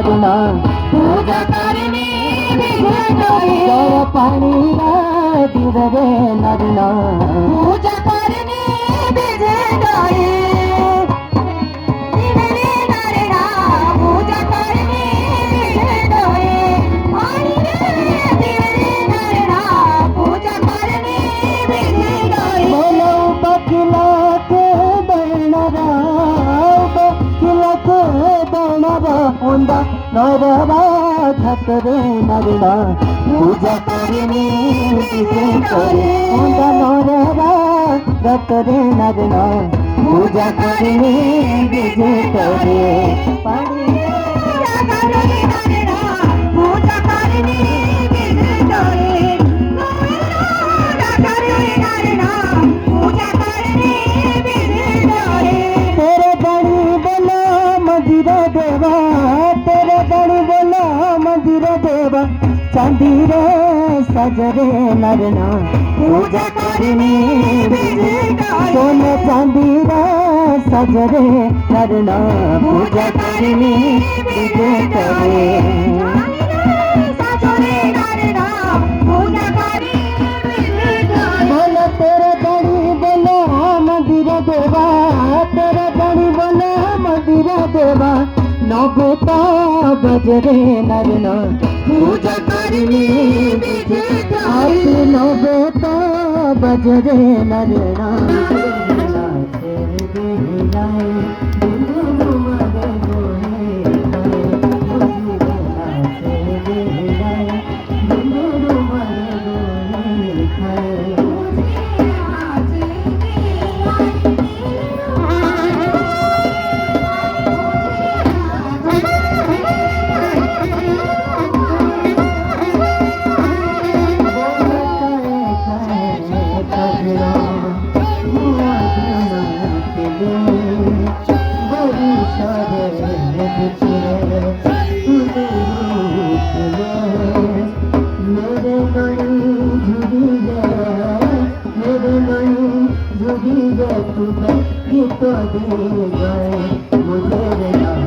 नरना पूजा करने विघ्न गए जल पानी रे नरना पूजा करने विघ्न गए पूजा करने विघ्न गए पानी रे नरना पूजा करने विघ्न गए बोलो बकिला के बैनरा बकिला के बैनरा उंदा नरवा धतरे नरना पूजा करने विघ्न करे उंदा नरवा धतरे नरना पूजा करने विघ्न करे पूजा करने नरना पूजा करने विघ्न गए पूजा करने नरना पूजा करने विघ्न गए तेरे बड़ी बोला मंदिर देवा तेरे बड़ी बोला मंदिर देवा चांदी रे सजरे नरना पूजा करने सोने चांदी रे सजरे नरना पूजा करने विजय करे सजरे नरना पूजा करने विघ्न गए बोलो तेरे बड़ी बोला मंदिर देवा तेरे बड़ी बोला मंदिर देवा नगता बजरे नरना पूजा करने विघ्न आप गए नगता बजरे नरना गीत दे गए मुझे